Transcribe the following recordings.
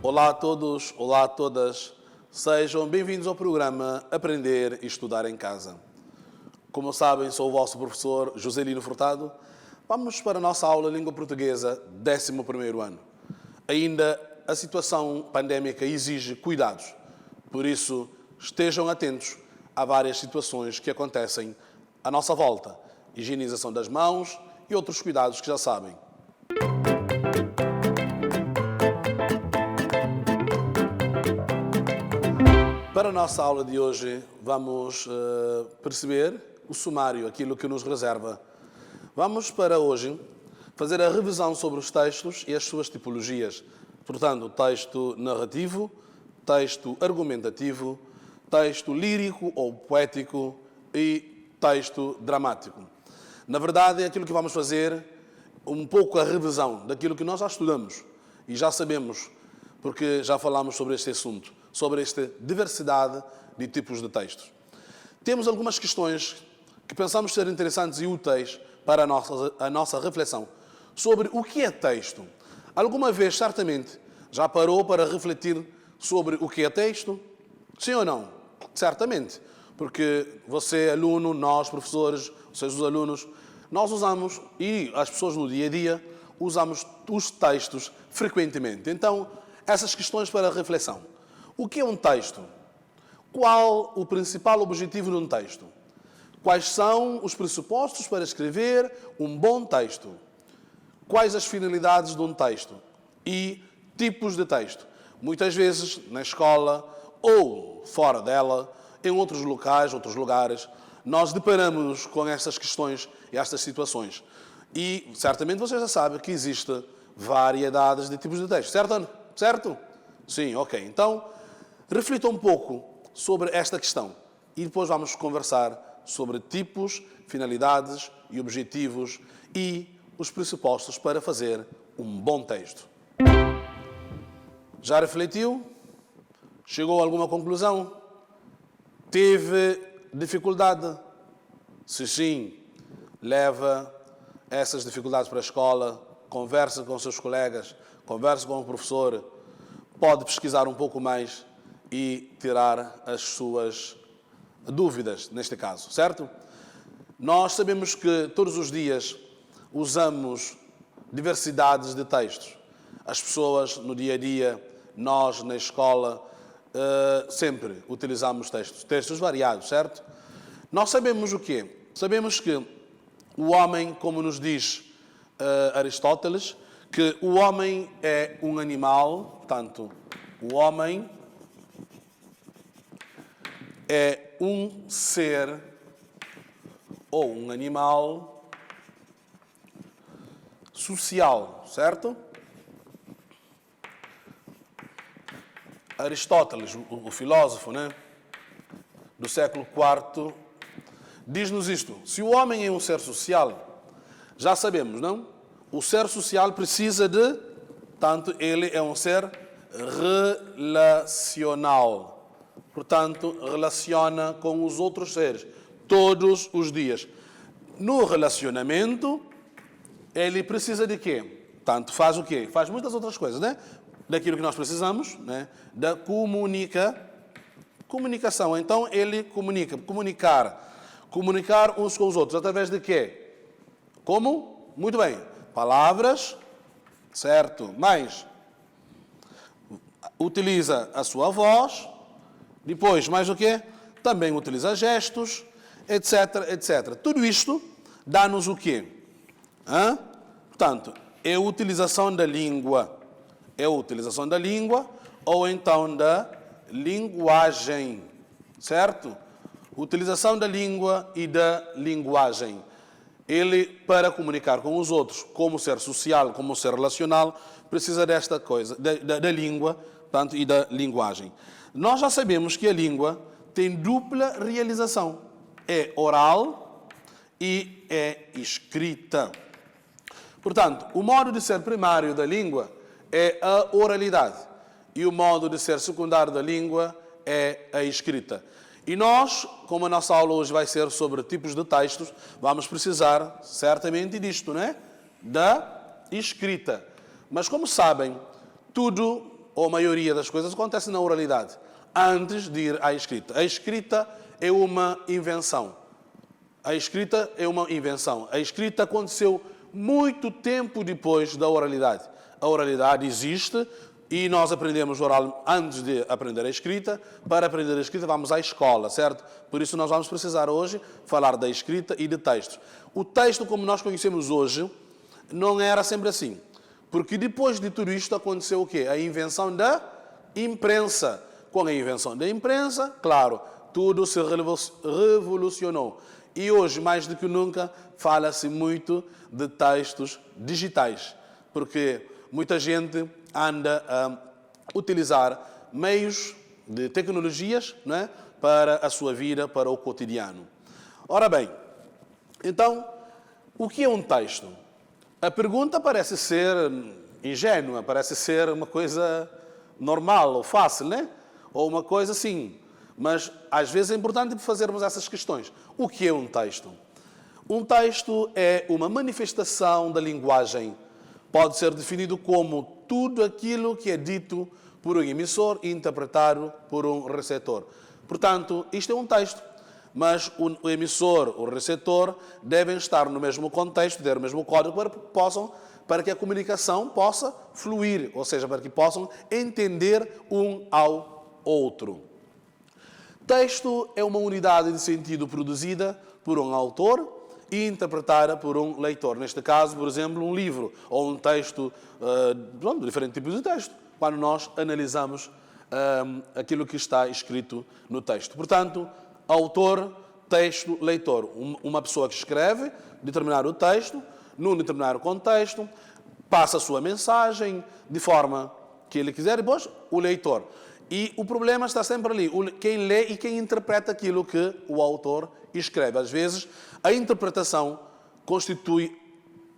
Olá a todos, olá a todas. Sejam bem-vindos ao programa Aprender e Estudar em Casa. Como sabem, sou o vosso professor Joselino Furtado. Vamos para a nossa aula de Língua Portuguesa, 11º ano. Ainda a situação pandémica exige cuidados. Por isso, estejam atentos a várias situações que acontecem à nossa volta. Higienização das mãos e outros cuidados que já sabem. Para a nossa aula de hoje, vamos perceber o sumário, aquilo que nos reserva. Vamos, para hoje, fazer a revisão sobre os textos e as suas tipologias. Portanto, texto narrativo, texto argumentativo, texto lírico ou poético e texto dramático. Na verdade, é aquilo que vamos fazer, um pouco a revisão daquilo que nós já estudamos e já sabemos, porque já falamos sobre este assunto, sobre esta diversidade de tipos de textos. Temos algumas questões que pensamos ser interessantes e úteis para a nossa reflexão sobre o que é texto. Alguma vez, certamente, já parou para refletir sobre o que é texto? Sim ou não? Certamente. Porque você, aluno, nós, professores, vocês, os alunos, nós usamos, e as pessoas no dia a dia, usamos os textos frequentemente. Então, essas questões para reflexão. O que é um texto? Qual o principal objetivo de um texto? Quais são os pressupostos para escrever um bom texto? Quais as finalidades de um texto? E tipos de texto? Muitas vezes, na escola ou fora dela, em outros locais, outros lugares, nós deparamos-nos com estas questões e estas situações. E, certamente, vocês já sabem que existe variedades de tipos de texto. Certo? Certo? Sim, ok. Então, reflita um pouco sobre esta questão e depois vamos conversar sobre tipos, finalidades e objetivos e os pressupostos para fazer um bom texto. Já refletiu? Chegou a alguma conclusão? Teve dificuldade? Se sim, leva essas dificuldades para a escola, conversa com seus colegas, conversa com o professor, pode pesquisar um pouco mais e tirar as suas dúvidas, neste caso, certo? Nós sabemos que todos os dias usamos diversidades de textos. As pessoas no dia a dia, nós na escola, sempre utilizamos textos variados, certo? Nós sabemos o quê? Sabemos que o homem, como nos diz Aristóteles, que o homem é um animal, portanto, o homem é um ser ou um animal social, certo? Aristóteles, o filósofo, né, do século IV, diz-nos isto. Se o homem é um ser social, já sabemos, não? O ser social precisa de, tanto ele é um ser relacional. Portanto, relaciona com os outros seres todos os dias. No relacionamento, ele precisa de quê? Tanto faz o quê? Faz muitas outras coisas, né? Daquilo que nós precisamos, né? Da comunicação. Então, ele comunicar uns com os outros. Através de quê? Como? Muito bem. Palavras, certo? Mais. Utiliza a sua voz. Depois, mais o quê? Também utiliza gestos, etc, etc. Tudo isto dá-nos o quê? Portanto, é a utilização da língua. É a utilização da língua ou então da linguagem, certo? Utilização da língua e da linguagem. Ele, para comunicar com os outros, como ser social, como ser relacional, precisa desta coisa, da língua, portanto, e da linguagem. Nós já sabemos que a língua tem dupla realização. É oral e é escrita. Portanto, o modo de ser primário da língua é a oralidade. E o modo de ser secundário da língua é a escrita. E nós, como a nossa aula hoje vai ser sobre tipos de textos, vamos precisar certamente disto, né? Da escrita. Mas como sabem, tudo ou a maioria das coisas, acontece na oralidade, antes de ir à escrita. A escrita é uma invenção. A escrita é uma invenção. A escrita aconteceu muito tempo depois da oralidade. A oralidade existe e nós aprendemos oral antes de aprender a escrita. Para aprender a escrita vamos à escola, certo? Por isso nós vamos precisar hoje falar da escrita e de textos. O texto, como nós conhecemos hoje, não era sempre assim. Porque depois de tudo isto aconteceu o quê? A invenção da imprensa. Com a invenção da imprensa, claro, tudo se revolucionou. E hoje, mais do que nunca, fala-se muito de textos digitais, porque muita gente anda a utilizar meios de tecnologias, não é, para a sua vida, para o cotidiano. Ora bem, então, o que é um texto? A pergunta parece ser ingênua, parece ser uma coisa normal ou fácil, né? Ou uma coisa assim. Mas, às vezes, é importante fazermos essas questões. O que é um texto? Um texto é uma manifestação da linguagem. Pode ser definido como tudo aquilo que é dito por um emissor e interpretado por um receptor. Portanto, isto é um texto. Mas o emissor, o receptor, devem estar no mesmo contexto, ter o mesmo código para que a comunicação possa fluir, ou seja, para que possam entender um ao outro. Texto é uma unidade de sentido produzida por um autor e interpretada por um leitor. Neste caso, por exemplo, um livro ou um texto, diferentes tipos de texto, quando nós analisamos aquilo que está escrito no texto. Portanto, autor, texto, leitor. Uma pessoa que escreve determinado texto, num determinado contexto, passa a sua mensagem de forma que ele quiser, e depois o leitor. E o problema está sempre ali, quem lê e quem interpreta aquilo que o autor escreve. Às vezes, a interpretação constitui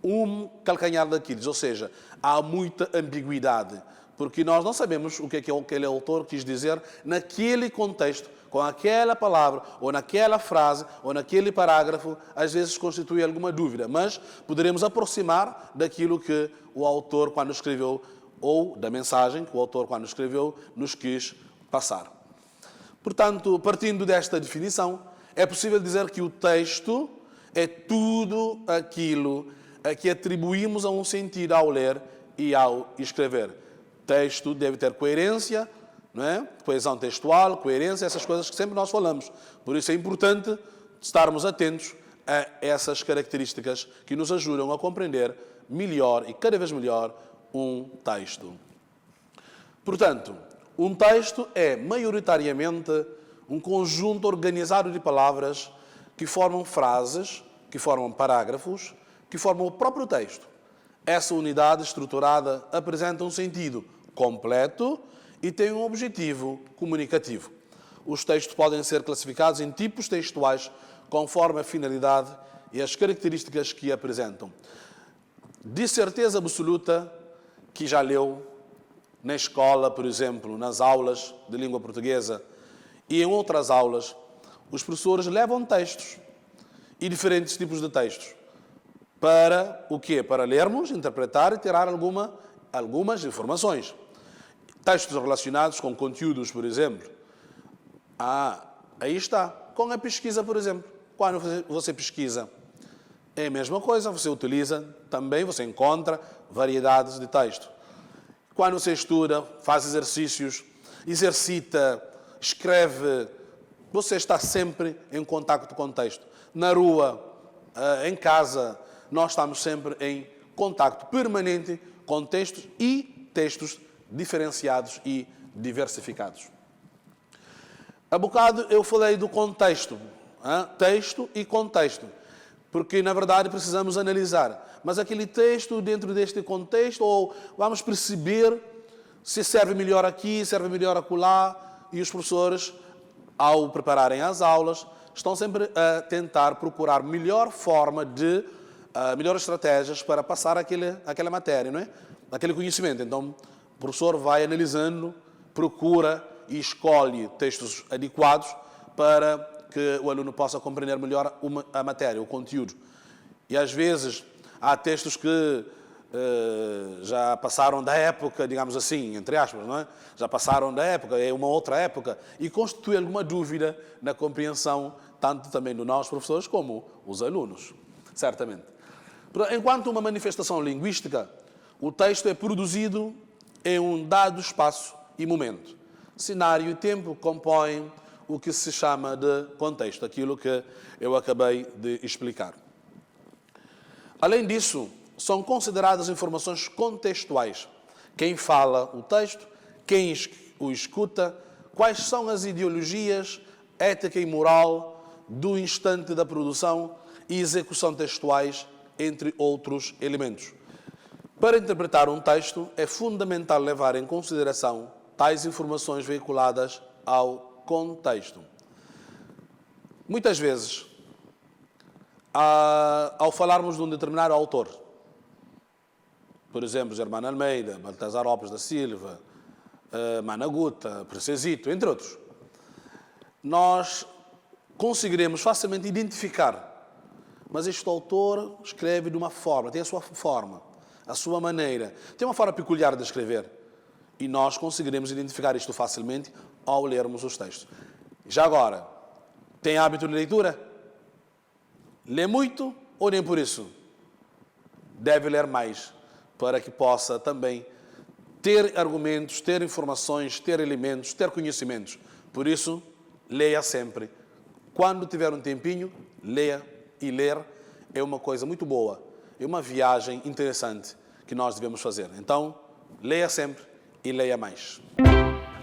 um calcanhar daqueles, ou seja, há muita ambiguidade, porque nós não sabemos o que é que aquele autor quis dizer naquele contexto, com aquela palavra, ou naquela frase, ou naquele parágrafo, às vezes constitui alguma dúvida, mas poderemos aproximar daquilo que o autor, quando escreveu, ou da mensagem que o autor, quando escreveu, nos quis passar. Portanto, partindo desta definição, é possível dizer que o texto é tudo aquilo a que atribuímos a um sentido ao ler e ao escrever. Texto deve ter coerência, não é? Coesão textual, coerência, essas coisas que sempre nós falamos. Por isso é importante estarmos atentos a essas características que nos ajudam a compreender melhor e cada vez melhor um texto. Portanto, um texto é maioritariamente um conjunto organizado de palavras que formam frases, que formam parágrafos, que formam o próprio texto. Essa unidade estruturada apresenta um sentido completo e tem um objetivo comunicativo. Os textos podem ser classificados em tipos textuais conforme a finalidade e as características que apresentam. De certeza absoluta que já leu na escola, por exemplo, nas aulas de língua portuguesa e em outras aulas, os professores levam textos e diferentes tipos de textos. Para o quê? Para lermos, interpretar e tirar algumas informações. Textos relacionados com conteúdos, por exemplo. Aí está. Com a pesquisa, por exemplo. Quando você pesquisa, é a mesma coisa, você utiliza, também você encontra variedades de texto. Quando você estuda, faz exercícios, exercita, escreve, você está sempre em contacto com o texto. Na rua, em casa, nós estamos sempre em contacto permanente com textos e textos diferenciados e diversificados. Há bocado eu falei do contexto, texto e contexto, porque na verdade precisamos analisar. Mas aquele texto dentro deste contexto, ou vamos perceber se serve melhor aqui, serve melhor acolá, e os professores, ao prepararem as aulas, estão sempre a tentar procurar melhor forma melhores estratégias para passar aquela matéria, não é? Aquele conhecimento. Então, o professor vai analisando, procura e escolhe textos adequados para que o aluno possa compreender melhor a matéria, o conteúdo. E às vezes há textos que já passaram da época, digamos assim, entre aspas, não é? Já passaram da época, é uma outra época, e constitui alguma dúvida na compreensão, tanto também de nós, professores, como os alunos, certamente. Enquanto uma manifestação linguística, o texto é produzido em um dado espaço e momento. Cenário e tempo compõem o que se chama de contexto, aquilo que eu acabei de explicar. Além disso, são consideradas informações contextuais. Quem fala o texto, quem o escuta, quais são as ideologias, ética e moral do instante da produção e execução textuais, entre outros elementos. Para interpretar um texto, é fundamental levar em consideração tais informações veiculadas ao contexto. Muitas vezes, ao falarmos de um determinado autor, por exemplo, Germano Almeida, Baltasar Lopes da Silva, Managuta, Precesito, entre outros, nós conseguiremos facilmente identificar, mas este autor escreve de uma forma, tem a sua forma, a sua maneira, tem uma forma peculiar de escrever, e nós conseguiremos identificar isto facilmente ao lermos os textos. Já agora, tem hábito de leitura? Lê muito ou nem por isso? Deve ler mais, para que possa também ter argumentos, ter informações, ter elementos, ter conhecimentos. Por isso, leia sempre. Quando tiver um tempinho, leia, e ler é uma coisa muito boa, é uma viagem interessante que nós devemos fazer. Então, leia sempre e leia mais.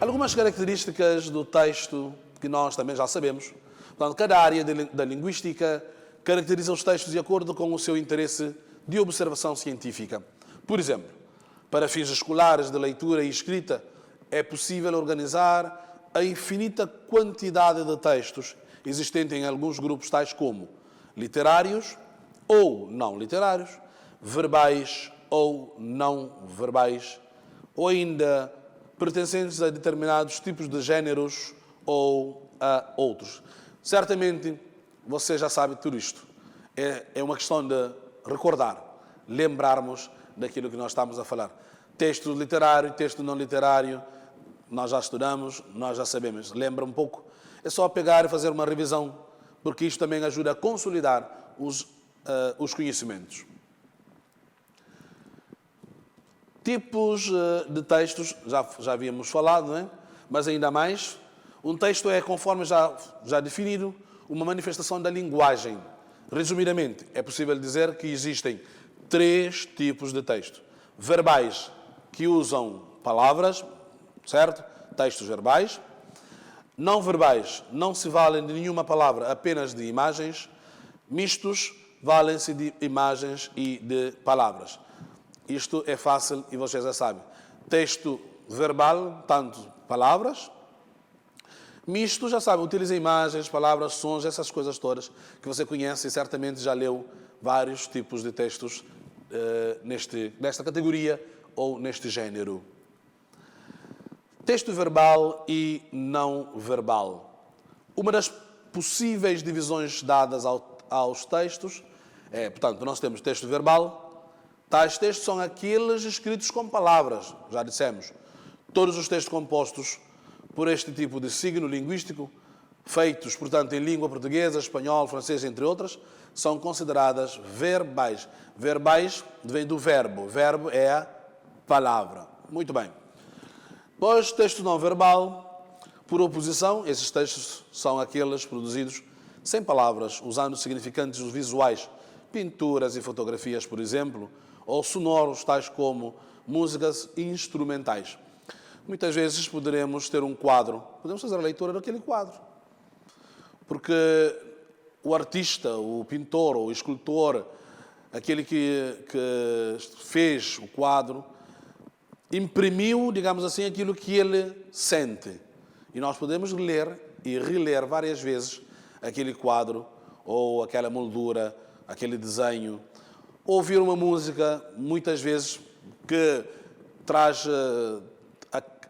Algumas características do texto que nós também já sabemos. Portanto, cada área da linguística caracteriza os textos de acordo com o seu interesse de observação científica. Por exemplo, para fins escolares de leitura e escrita, é possível organizar a infinita quantidade de textos existentes em alguns grupos tais como literários ou não literários, verbais ou não verbais, ou ainda pertencentes a determinados tipos de géneros ou a outros. Certamente você já sabe tudo isto. É uma questão de recordar, lembrarmos daquilo que nós estamos a falar. Texto literário, texto não literário, nós já estudamos, nós já sabemos. Lembra um pouco? É só pegar e fazer uma revisão, porque isto também ajuda a consolidar os conhecimentos. Tipos de textos, já havíamos falado, não é? Mas ainda mais, um texto é, conforme já definido, uma manifestação da linguagem. Resumidamente, é possível dizer que existem 3 tipos de texto. Verbais, que usam palavras, certo? Textos verbais. Não verbais, não se valem de nenhuma palavra, apenas de imagens. Mistos, valem-se de imagens e de palavras. Isto é fácil e vocês já sabem. Texto verbal, tanto palavras. Misto, já sabe, utiliza imagens, palavras, sons, essas coisas todas que você conhece e certamente já leu vários tipos de textos nesta categoria ou neste género. Texto verbal e não verbal. Uma das possíveis divisões dadas aos textos é, portanto, nós temos texto verbal. Tais textos são aqueles escritos com palavras, já dissemos. Todos os textos compostos por este tipo de signo linguístico, feitos, portanto, em língua portuguesa, espanhol, francês, entre outras, são consideradas verbais. Verbais vem do verbo. Verbo é a palavra. Muito bem. Pois, texto não verbal, por oposição, esses textos são aqueles produzidos sem palavras, usando significantes visuais, pinturas e fotografias, por exemplo, ou sonoros, tais como músicas instrumentais. Muitas vezes poderemos ter um quadro, podemos fazer a leitura daquele quadro, porque o artista, o pintor ou o escultor, aquele que fez o quadro, imprimiu, digamos assim, aquilo que ele sente. E nós podemos ler e reler várias vezes aquele quadro ou aquela moldura, aquele desenho. Ouvir uma música, muitas vezes, que traz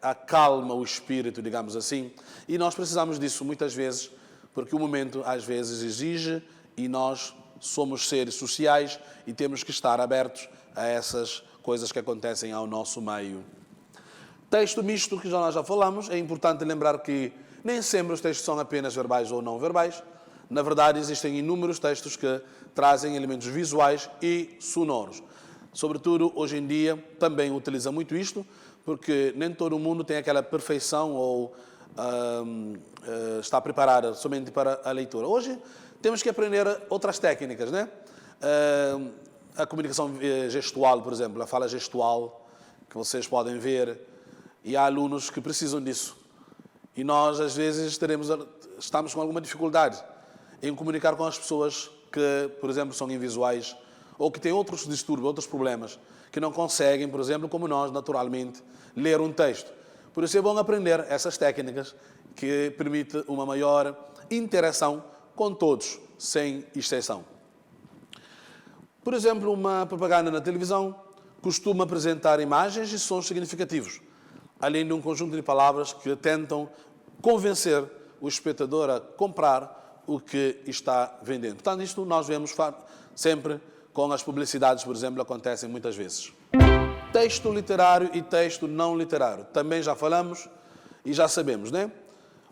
acalma o espírito, digamos assim. E nós precisamos disso muitas vezes, porque o momento às vezes exige e nós somos seres sociais e temos que estar abertos a essas coisas que acontecem ao nosso meio. Texto misto, que nós já falamos, é importante lembrar que nem sempre os textos são apenas verbais ou não verbais. Na verdade, existem inúmeros textos que trazem elementos visuais e sonoros. Sobretudo, hoje em dia, também utiliza muito isto, porque nem todo mundo tem aquela perfeição ou está preparada somente para a leitura. Hoje, temos que aprender outras técnicas, né? A comunicação gestual, por exemplo, a fala gestual, que vocês podem ver, e há alunos que precisam disso. E nós, às vezes, estamos com alguma dificuldade em comunicar com as pessoas que, por exemplo, são invisuais ou que têm outros distúrbios, outros problemas, que não conseguem, por exemplo, como nós, naturalmente, ler um texto. Por isso é bom aprender essas técnicas que permitem uma maior interação com todos, sem exceção. Por exemplo, uma propaganda na televisão costuma apresentar imagens e sons significativos, além de um conjunto de palavras que tentam convencer o espectador a comprar o que está vendendo. Portanto, isto nós vemos sempre com as publicidades, por exemplo, acontecem muitas vezes. Texto literário e texto não literário. Também já falamos e já sabemos, né?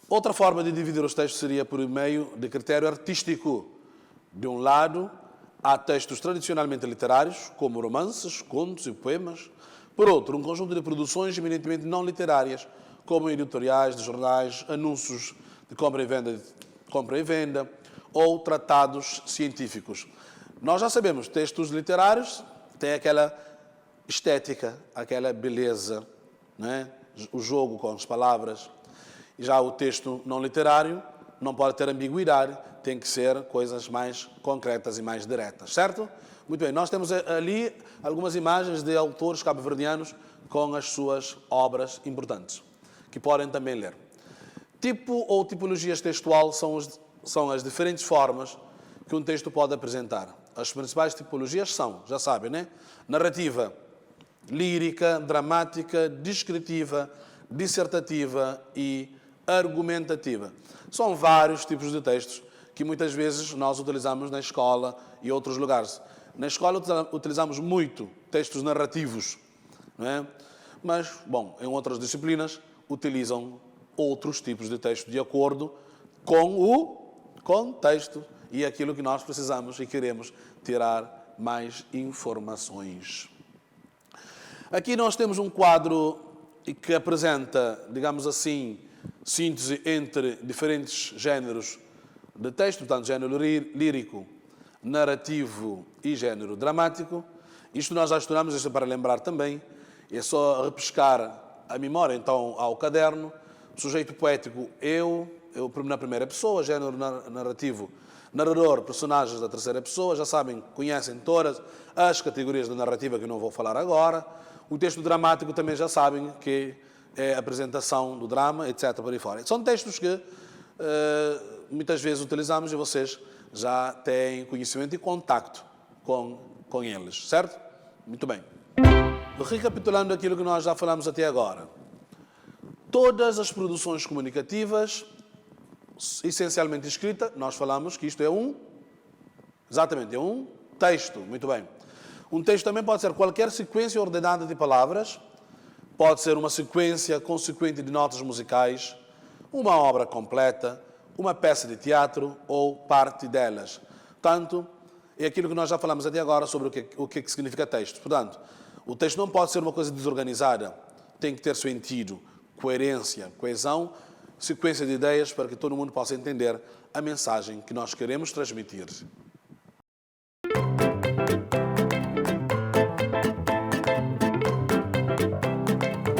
Outra forma de dividir os textos seria por meio de critério artístico. De um lado, há textos tradicionalmente literários, como romances, contos e poemas. Por outro, um conjunto de produções eminentemente não literárias, como editoriais de jornais, anúncios de compra e venda ou tratados científicos. Nós já sabemos, textos literários têm aquela estética, aquela beleza, né? O jogo com as palavras. E já o texto não literário não pode ter ambiguidade, tem que ser coisas mais concretas e mais diretas, certo? Muito bem, nós temos ali algumas imagens de autores cabo-verdianos com as suas obras importantes, que podem também ler. Tipo ou tipologias textual são as diferentes formas que um texto pode apresentar. As principais tipologias são, já sabem, né? Narrativa, lírica, dramática, descritiva, dissertativa e argumentativa. São vários tipos de textos que muitas vezes nós utilizamos na escola e outros lugares. Na escola utilizamos muito textos narrativos, não é? Mas, bom, em outras disciplinas utilizam outros tipos de texto de acordo com o contexto e aquilo que nós precisamos e queremos tirar mais informações. Aqui nós temos um quadro que apresenta, digamos assim, síntese entre diferentes géneros de texto, portanto, género lírico, narrativo e género dramático. Isto nós já estudamos, isto é para lembrar também. É só repescar a memória, então, ao caderno. Sujeito poético, eu na primeira pessoa, género narrativo, narrador, personagens da terceira pessoa, já sabem, conhecem todas as categorias de narrativa que eu não vou falar agora. O texto dramático também já sabem que é a apresentação do drama, etc. por aí fora. São textos que muitas vezes utilizamos e vocês já têm conhecimento e contacto com eles, certo? Muito bem. Recapitulando aquilo que nós já falamos até agora. Todas as produções comunicativas, essencialmente escrita, nós falamos que isto é um texto. Muito bem. Um texto também pode ser qualquer sequência ordenada de palavras, pode ser uma sequência consequente de notas musicais, uma obra completa, uma peça de teatro ou parte delas. Portanto, é aquilo que nós já falamos até agora sobre o que significa texto. Portanto, o texto não pode ser uma coisa desorganizada, tem que ter sentido, coerência, coesão, sequência de ideias para que todo mundo possa entender a mensagem que nós queremos transmitir.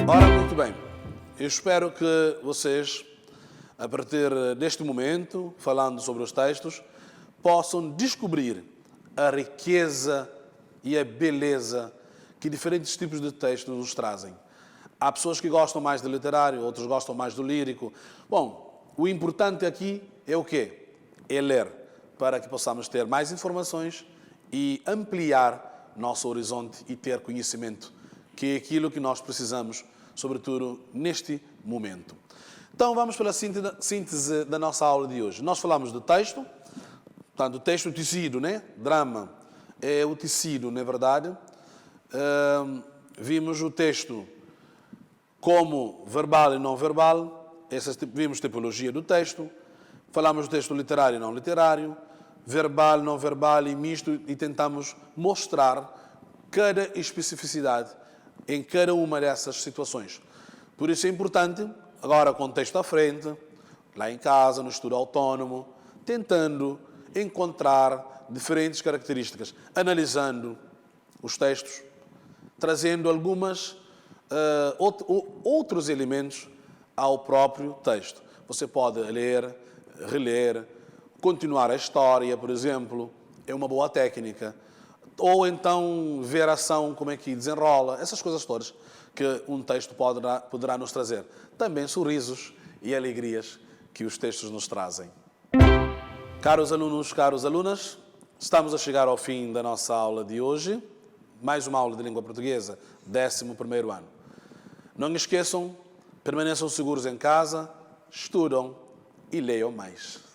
Ora, muito bem. Eu espero que vocês, a partir deste momento, falando sobre os textos, possam descobrir a riqueza e a beleza que diferentes tipos de textos nos trazem. Há pessoas que gostam mais de literário, outros gostam mais do lírico. Bom, o importante aqui é o quê? É ler, para que possamos ter mais informações e ampliar nosso horizonte e ter conhecimento, que é aquilo que nós precisamos, sobretudo neste momento. Então, vamos pela síntese da nossa aula de hoje. Nós falamos do texto, portanto, o texto, o tecido, né? Drama é o tecido, não é verdade? Vimos o texto como verbal e não verbal, vimos tipologia do texto, falamos do texto literário e não literário, verbal, não verbal e misto, e tentamos mostrar cada especificidade em cada uma dessas situações. Por isso é importante, agora com o texto à frente, lá em casa, no estudo autónomo, tentando encontrar diferentes características, analisando os textos, trazendo outros elementos ao próprio texto. Você pode ler, reler, continuar a história, por exemplo, é uma boa técnica. Ou então ver a ação, como é que desenrola, essas coisas todas que um texto poderá nos trazer. Também sorrisos e alegrias que os textos nos trazem. Caros alunos, caros alunas, estamos a chegar ao fim da nossa aula de hoje. Mais uma aula de língua portuguesa, 11º ano. Não esqueçam, permaneçam seguros em casa, estudam e leiam mais.